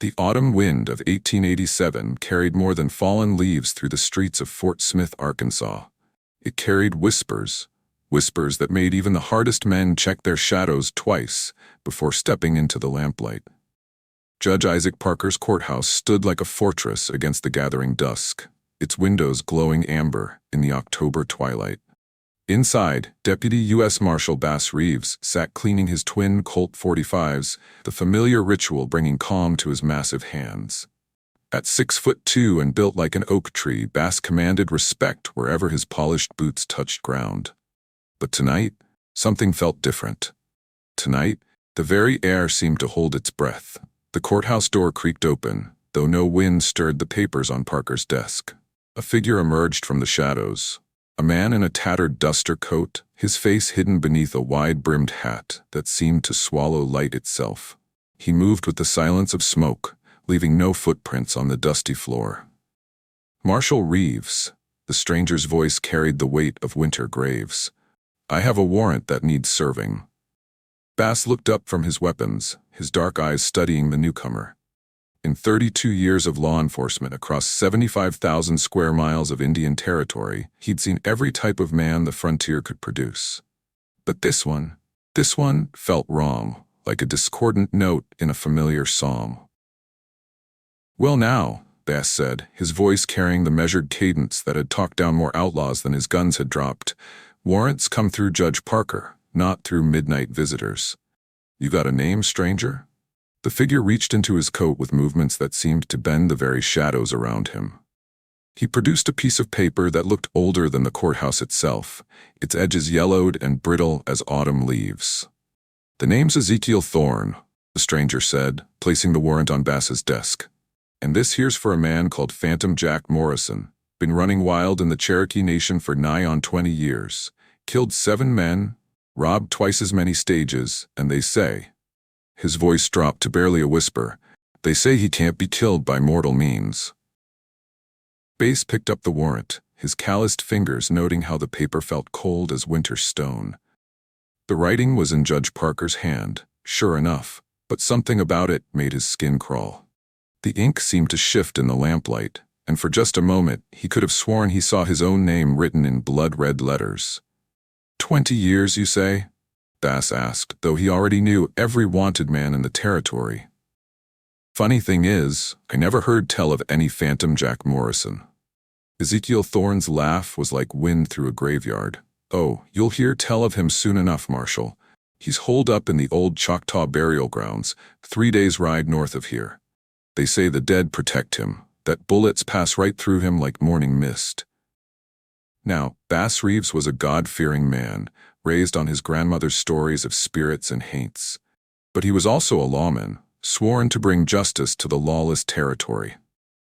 The autumn wind of 1887 carried more than fallen leaves through the streets of Fort Smith, Arkansas. It carried whispers, whispers that made even the hardest men check their shadows twice before stepping into the lamplight. Judge Isaac Parker's courthouse stood like a fortress against the gathering dusk, its windows glowing amber in the October twilight. Inside, Deputy U.S. Marshal Bass Reeves sat cleaning his twin Colt 45s, the familiar ritual bringing calm to his massive hands. At 6'2" and built like an oak tree, Bass commanded respect wherever his polished boots touched ground. But tonight, something felt different. Tonight, the very air seemed to hold its breath. The courthouse door creaked open, though no wind stirred the papers on Parker's desk. A figure emerged from the shadows. A man in a tattered duster coat, his face hidden beneath a wide-brimmed hat that seemed to swallow light itself. He moved with the silence of smoke, leaving no footprints on the dusty floor. Marshal Reeves, the stranger's voice carried the weight of winter graves. "I have a warrant that needs serving." Bass looked up from his weapons, his dark eyes studying the newcomer. In 32 years of law enforcement across 75,000 square miles of Indian territory, he'd seen every type of man the frontier could produce. But this one felt wrong, like a discordant note in a familiar psalm. "Well now," Bass said, his voice carrying the measured cadence that had talked down more outlaws than his guns had dropped. "Warrants come through Judge Parker, not through midnight visitors. You got a name, stranger?" The figure reached into his coat with movements that seemed to bend the very shadows around him. He produced a piece of paper that looked older than the courthouse itself, its edges yellowed and brittle as autumn leaves. "The name's Ezekiel Thorne," the stranger said, placing the warrant on Bass's desk. "And this here's for a man called Phantom Jack Morrison. Been running wild in the Cherokee Nation for nigh on 20 years. Killed 7 men, robbed twice as many stages, and they say—" His voice dropped to barely a whisper. "They say he can't be killed by mortal means." Bass picked up the warrant, his calloused fingers noting how the paper felt cold as winter stone. The writing was in Judge Parker's hand, sure enough, but something about it made his skin crawl. The ink seemed to shift in the lamplight, and for just a moment he could have sworn he saw his own name written in blood-red letters. "20 years, you say?" Bass asked, though he already knew every wanted man in the territory. "Funny thing is, I never heard tell of any Phantom Jack Morrison." Ezekiel Thorne's laugh was like wind through a graveyard. "Oh, you'll hear tell of him soon enough, Marshal. He's holed up in the old Choctaw burial grounds, 3 days' ride north of here. They say the dead protect him, that bullets pass right through him like morning mist." Now, Bass Reeves was a God-fearing man, raised on his grandmother's stories of spirits and haints. But he was also a lawman, sworn to bring justice to the lawless territory.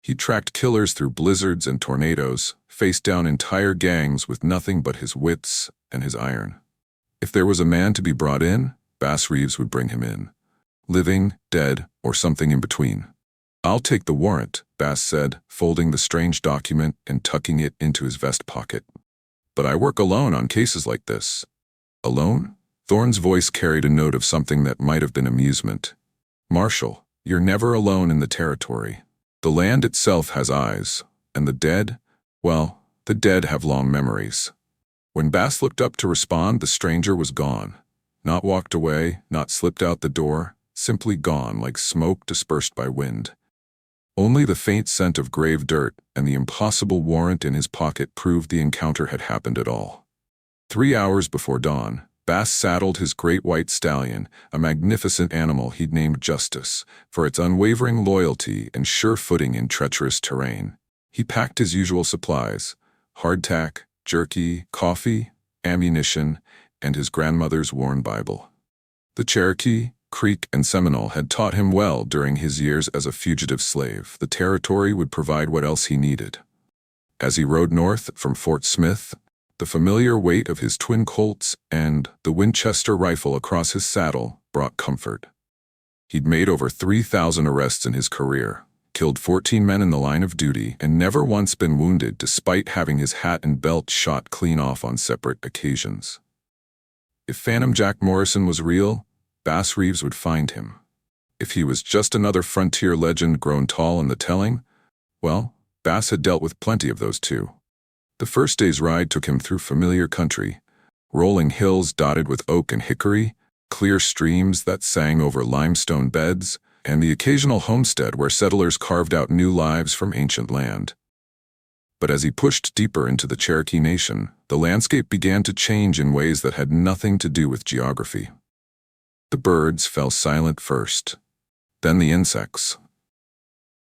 He tracked killers through blizzards and tornadoes, faced down entire gangs with nothing but his wits and his iron. If there was a man to be brought in, Bass Reeves would bring him in. Living, dead, or something in between. "I'll take the warrant," Bass said, folding the strange document and tucking it into his vest pocket. "But I work alone on cases like this." "Alone?" Thorne's voice carried a note of something that might have been amusement. "Marshal, you're never alone in the territory. The land itself has eyes, and the dead, well, the dead have long memories." When Bass looked up to respond, the stranger was gone. Not walked away, not slipped out the door, simply gone like smoke dispersed by wind. Only the faint scent of grave dirt and the impossible warrant in his pocket proved the encounter had happened at all. 3 hours before dawn, Bass saddled his great white stallion, a magnificent animal he'd named Justice, for its unwavering loyalty and sure footing in treacherous terrain. He packed his usual supplies: hardtack, jerky, coffee, ammunition, and his grandmother's worn Bible. The Cherokee, Creek, and Seminole had taught him well during his years as a fugitive slave. The territory would provide what else he needed. As he rode north from Fort Smith, the familiar weight of his twin Colts and the Winchester rifle across his saddle brought comfort. He'd made over 3,000 arrests in his career, killed 14 men in the line of duty, and never once been wounded despite having his hat and belt shot clean off on separate occasions. If Phantom Jack Morrison was real, Bass Reeves would find him. If he was just another frontier legend grown tall in the telling, well, Bass had dealt with plenty of those too. The first day's ride took him through familiar country, rolling hills dotted with oak and hickory, clear streams that sang over limestone beds, and the occasional homestead where settlers carved out new lives from ancient land. But as he pushed deeper into the Cherokee Nation, the landscape began to change in ways that had nothing to do with geography. The birds fell silent first, then the insects.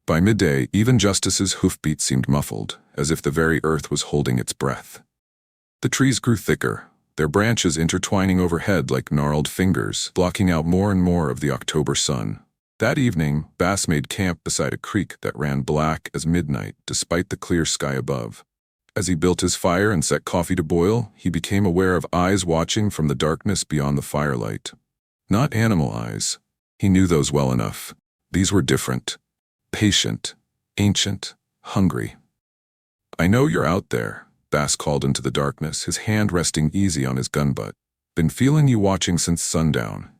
By midday, even Justice's hoofbeat seemed muffled, as if the very earth was holding its breath. The trees grew thicker, their branches intertwining overhead like gnarled fingers, blocking out more and more of the October sun. That evening, Bass made camp beside a creek that ran black as midnight despite the clear sky above. As he built his fire and set coffee to boil, he became aware of eyes watching from the darkness beyond the firelight. Not animal eyes. He knew those well enough. These were different. Patient, ancient, hungry. "I know you're out there," Bass called into the darkness, his hand resting easy on his gun butt. "Been feeling you watching since sundown.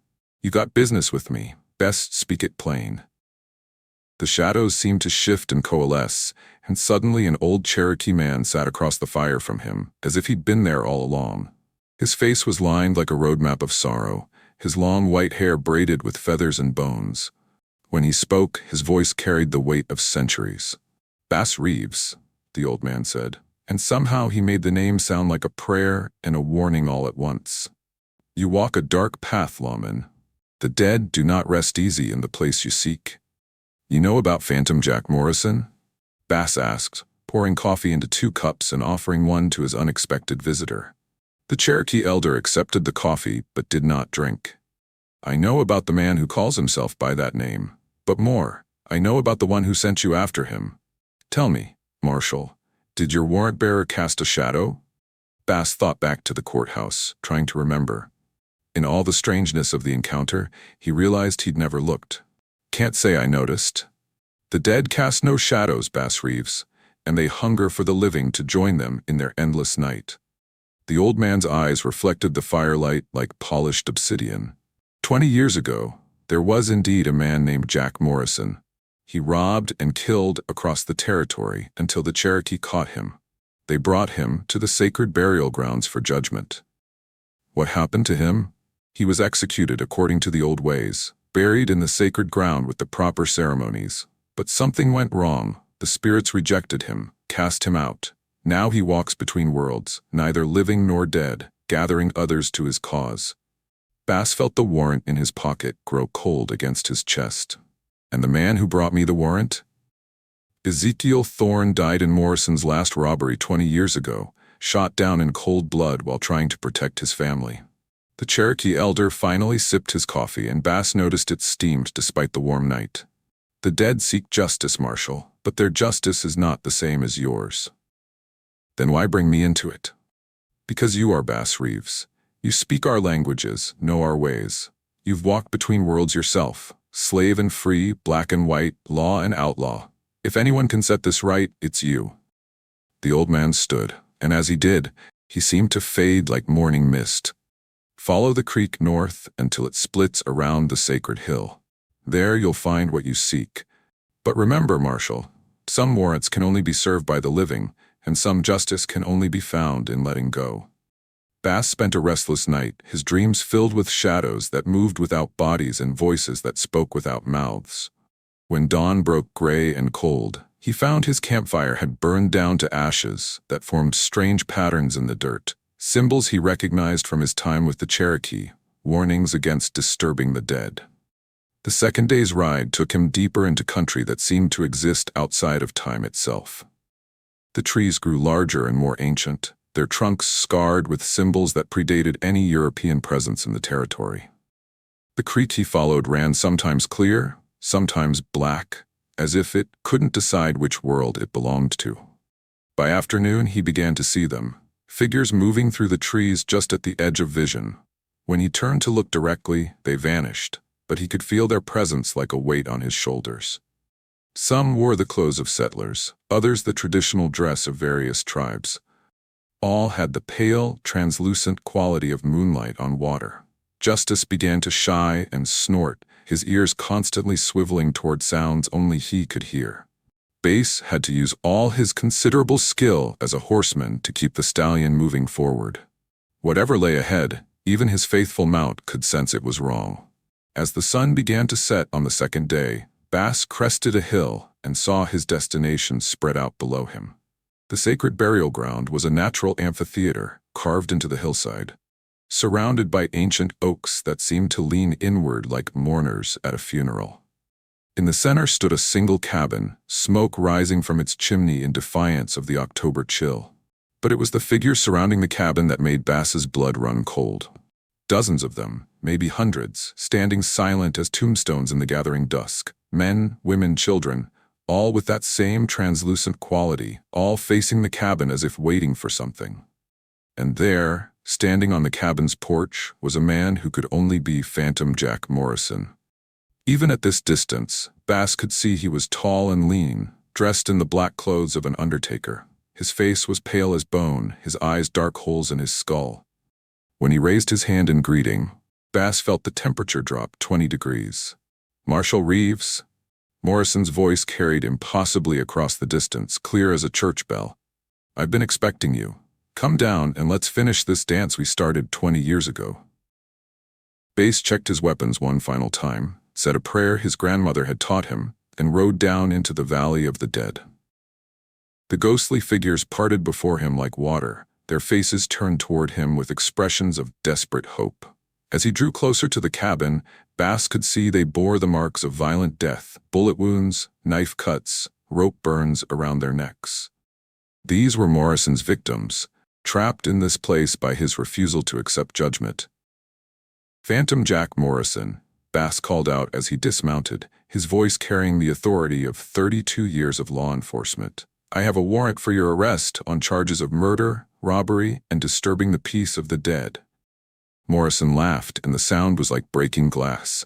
You got business with me. Best speak it plain." The shadows seemed to shift and coalesce, and suddenly an old Cherokee man sat across the fire from him, as if he'd been there all along. His face was lined like a roadmap of sorrow, his long white hair braided with feathers and bones. When he spoke, his voice carried the weight of centuries. "Bass Reeves," the old man said, and somehow he made the name sound like a prayer and a warning all at once. "You walk a dark path, lawman. The dead do not rest easy in the place you seek." "You know about Phantom Jack Morrison?" Bass asked, pouring coffee into 2 cups and offering one to his unexpected visitor. The Cherokee elder accepted the coffee but did not drink. "I know about the man who calls himself by that name, but more, I know about the one who sent you after him. Tell me, Marshal, did your warrant bearer cast a shadow?" Bass thought back to the courthouse, trying to remember. In all the strangeness of the encounter, he realized he'd never looked. "Can't say I noticed. The dead cast no shadows, Bass Reeves, and they hunger for the living to join them in their endless night." The old man's eyes reflected the firelight like polished obsidian. 20 years ago, there was indeed a man named Jack Morrison. He robbed and killed across the territory until the Cherokee caught him. They brought him to the sacred burial grounds for judgment. What happened to him? He was executed according to the old ways, buried in the sacred ground with the proper ceremonies. But something went wrong. The spirits rejected him, cast him out. Now he walks between worlds, neither living nor dead, gathering others to his cause. Bass felt the warrant in his pocket grow cold against his chest. "And the man who brought me the warrant?" "Ezekiel Thorne died in Morrison's last robbery 20 years ago, shot down in cold blood while trying to protect his family." The Cherokee elder finally sipped his coffee, and Bass noticed it steamed despite the warm night. "The dead seek justice, Marshal, but their justice is not the same as yours." "Then why bring me into it?" "Because you are Bass Reeves. You speak our languages, know our ways. You've walked between worlds yourself, slave and free, black and white, law and outlaw. If anyone can set this right, it's you." The old man stood, and as he did, he seemed to fade like morning mist. "Follow the creek north until it splits around the sacred hill. There you'll find what you seek. But remember, Marshal, some warrants can only be served by the living, and some justice can only be found in letting go." Bass spent a restless night, his dreams filled with shadows that moved without bodies and voices that spoke without mouths. When dawn broke gray and cold, he found his campfire had burned down to ashes that formed strange patterns in the dirt, symbols he recognized from his time with the Cherokee, warnings against disturbing the dead. The second day's ride took him deeper into country that seemed to exist outside of time itself. The trees grew larger and more ancient, their trunks scarred with symbols that predated any European presence in the territory. The creek he followed ran sometimes clear, sometimes black, as if it couldn't decide which world it belonged to. By afternoon, he began to see them, figures moving through the trees just at the edge of vision. When he turned to look directly, they vanished, but he could feel their presence like a weight on his shoulders. Some wore the clothes of settlers, others the traditional dress of various tribes. All had the pale, translucent quality of moonlight on water. Justice began to shy and snort, his ears constantly swiveling toward sounds only he could hear. Bass had to use all his considerable skill as a horseman to keep the stallion moving forward. Whatever lay ahead, even his faithful mount could sense it was wrong. As the sun began to set on the second day, Bass crested a hill and saw his destination spread out below him. The sacred burial ground was a natural amphitheater carved into the hillside, surrounded by ancient oaks that seemed to lean inward like mourners at a funeral. In the center stood a single cabin, smoke rising from its chimney in defiance of the October chill. But it was the figures surrounding the cabin that made Bass's blood run cold. Dozens of them, maybe hundreds, standing silent as tombstones in the gathering dusk. Men, women, children, all with that same translucent quality, all facing the cabin as if waiting for something. And there, standing on the cabin's porch, was a man who could only be Phantom Jack Morrison. Even at this distance, Bass could see he was tall and lean, dressed in the black clothes of an undertaker. His face was pale as bone, his eyes dark holes in his skull. When he raised his hand in greeting, Bass felt the temperature drop 20 degrees. "Marshal Reeves?" Morrison's voice carried impossibly across the distance, clear as a church bell. "I've been expecting you. Come down and let's finish this dance we started 20 years ago." Bass checked his weapons one final time, said a prayer his grandmother had taught him, and rode down into the Valley of the Dead. The ghostly figures parted before him like water, their faces turned toward him with expressions of desperate hope. As he drew closer to the cabin, Bass could see they bore the marks of violent death, bullet wounds, knife cuts, rope burns around their necks. These were Morrison's victims, trapped in this place by his refusal to accept judgment. "Phantom Jack Morrison," Bass called out as he dismounted, his voice carrying the authority of 32 years of law enforcement. "I have a warrant for your arrest on charges of murder, robbery, and disturbing the peace of the dead." Morrison laughed, and the sound was like breaking glass.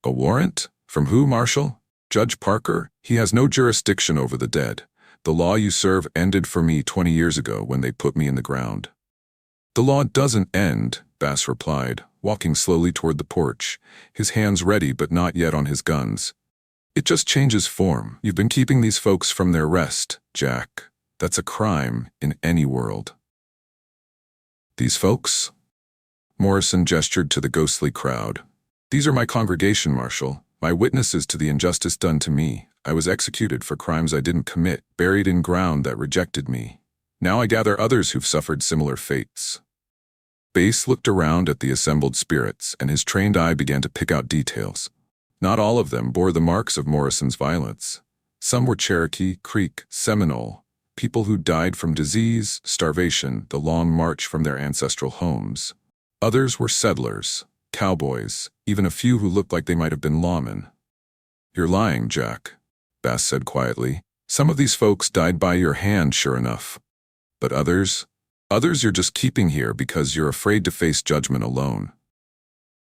"A warrant? From who, Marshal? Judge Parker? He has no jurisdiction over the dead. The law you serve ended for me 20 years ago when they put me in the ground." "The law doesn't end," Bass replied, walking slowly toward the porch, his hands ready but not yet on his guns. "It just changes form. You've been keeping these folks from their rest, Jack. That's a crime in any world." "These folks?" Morrison gestured to the ghostly crowd. "These are my congregation, Marshal, my witnesses to the injustice done to me. I was executed for crimes I didn't commit, buried in ground that rejected me. Now I gather others who've suffered similar fates." Bass looked around at the assembled spirits, and his trained eye began to pick out details. Not all of them bore the marks of Morrison's violence. Some were Cherokee, Creek, Seminole, people who died from disease, starvation, the long march from their ancestral homes. Others were settlers, cowboys, even a few who looked like they might have been lawmen. "You're lying, Jack," Bass said quietly. "Some of these folks died by your hand, sure enough. But others you're just keeping here because you're afraid to face judgment alone."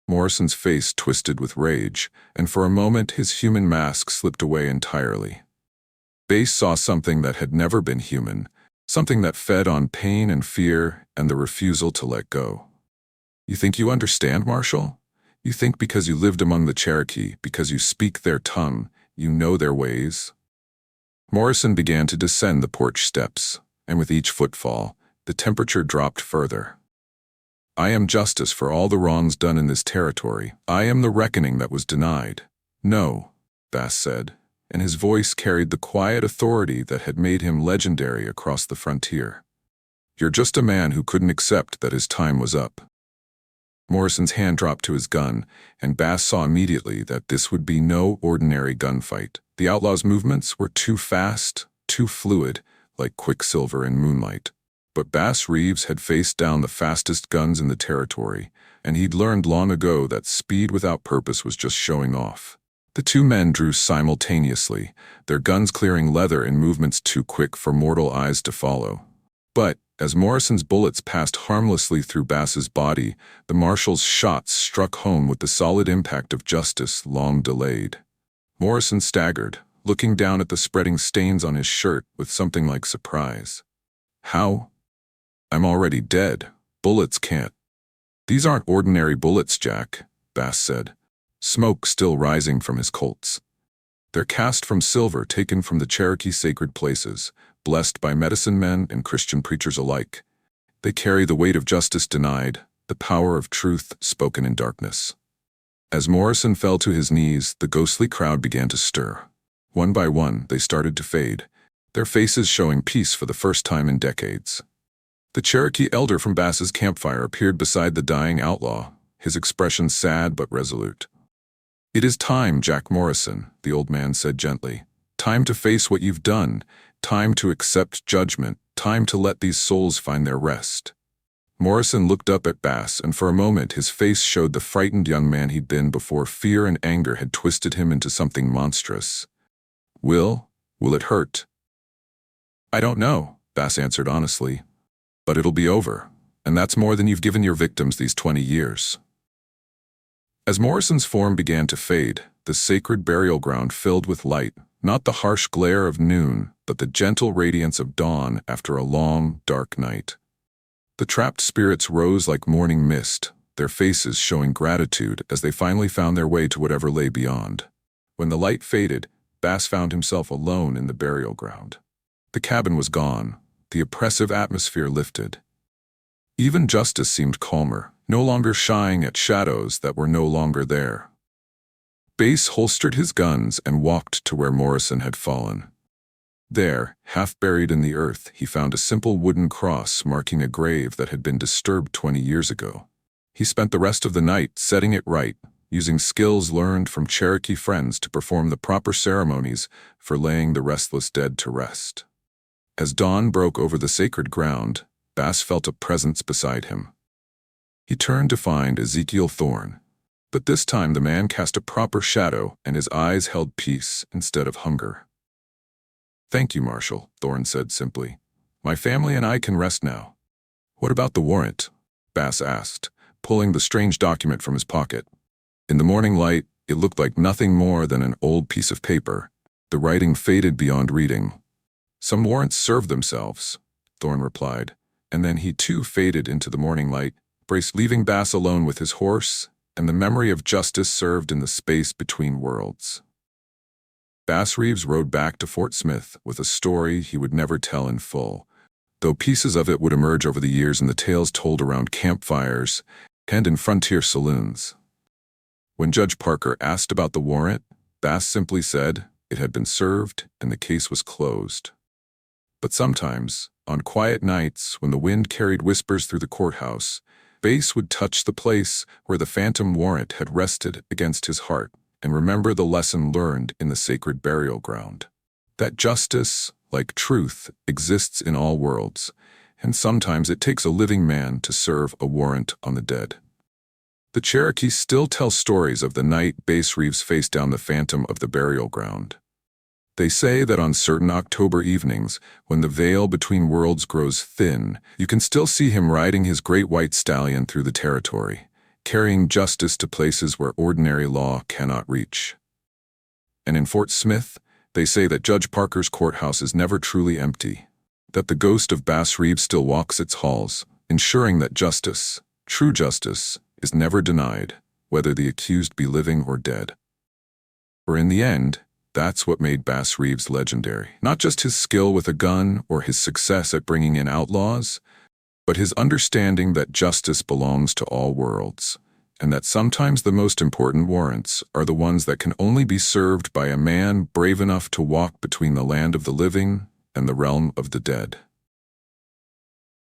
Morrison's face twisted with rage, and for a moment his human mask slipped away entirely. Bass saw something that had never been human, something that fed on pain and fear and the refusal to let go. "You think you understand, Marshal? You think because you lived among the Cherokee, because you speak their tongue, you know their ways?" Morrison began to descend the porch steps, and with each footfall, the temperature dropped further. "I am justice for all the wrongs done in this territory. I am the reckoning that was denied." "No," Bass said, and his voice carried the quiet authority that had made him legendary across the frontier. "You're just a man who couldn't accept that his time was up." Morrison's hand dropped to his gun, and Bass saw immediately that this would be no ordinary gunfight. The outlaw's movements were too fast, too fluid, like quicksilver in moonlight. But Bass Reeves had faced down the fastest guns in the territory, and he'd learned long ago that speed without purpose was just showing off. The two men drew simultaneously, their guns clearing leather in movements too quick for mortal eyes to follow. But as Morrison's bullets passed harmlessly through Bass's body, the Marshal's shots struck home with the solid impact of justice long delayed. Morrison staggered, looking down at the spreading stains on his shirt with something like surprise. "How? I'm already dead. Bullets can't." "These aren't ordinary bullets, Jack," Bass said. smoke still rising from his Colts. They're cast from silver taken from the Cherokee sacred places, blessed by medicine men and Christian preachers alike. They carry the weight of justice denied, the power of truth spoken in darkness. As Morrison fell to his knees, the ghostly crowd began to stir. One by one, they started to fade, their faces showing peace for the first time in decades. The Cherokee elder from Bass's campfire appeared beside the dying outlaw, his expression sad but resolute. "It is time, Jack Morrison," the old man said gently. "Time to face what you've done, time to accept judgment, time to let these souls find their rest." Morrison looked up at Bass, and for a moment his face showed the frightened young man he'd been before fear and anger had twisted him into something monstrous. Will it hurt?" "I don't know," Bass answered honestly. "But it'll be over, and that's more than you've given your victims these 20 years. As Morrison's form began to fade, the sacred burial ground filled with light, not the harsh glare of noon, but the gentle radiance of dawn after a long, dark night. The trapped spirits rose like morning mist, their faces showing gratitude as they finally found their way to whatever lay beyond. When the light faded, Bass found himself alone in the burial ground. The cabin was gone, the oppressive atmosphere lifted. Even justice seemed calmer, no longer shying at shadows that were no longer there. Bass holstered his guns and walked to where Morrison had fallen. There, half buried in the earth, he found a simple wooden cross marking a grave that had been disturbed 20 years ago. He spent the rest of the night setting it right, using skills learned from Cherokee friends to perform the proper ceremonies for laying the restless dead to rest. As dawn broke over the sacred ground, Bass felt a presence beside him. He turned to find Ezekiel Thorne, but this time the man cast a proper shadow and his eyes held peace instead of hunger. "Thank you, Marshal," Thorne said simply. "My family and I can rest now." "What about the warrant?" Bass asked, pulling the strange document from his pocket. In the morning light, it looked like nothing more than an old piece of paper, the writing faded beyond reading. "Some warrants serve themselves," Thorne replied, and then he too faded into the morning light, leaving Bass alone with his horse and the memory of justice served in the space between worlds. Bass Reeves rode back to Fort Smith with a story he would never tell in full, though pieces of it would emerge over the years in the tales told around campfires and in frontier saloons. When Judge Parker asked about the warrant, Bass simply said it had been served and the case was closed. But sometimes, on quiet nights when the wind carried whispers through the courthouse, Bass would touch the place where the phantom warrant had rested against his heart and remember the lesson learned in the sacred burial ground. That justice, like truth, exists in all worlds, and sometimes it takes a living man to serve a warrant on the dead. The Cherokee still tell stories of the night Bass Reeves faced down the phantom of the burial ground. They say that on certain October evenings, when the veil between worlds grows thin, you can still see him riding his great white stallion through the territory, carrying justice to places where ordinary law cannot reach. And in Fort Smith, they say that Judge Parker's courthouse is never truly empty, that the ghost of Bass Reeves still walks its halls, ensuring that justice, true justice, is never denied, whether the accused be living or dead. For in the end, that's what made Bass Reeves legendary. Not just his skill with a gun or his success at bringing in outlaws, but his understanding that justice belongs to all worlds, and that sometimes the most important warrants are the ones that can only be served by a man brave enough to walk between the land of the living and the realm of the dead.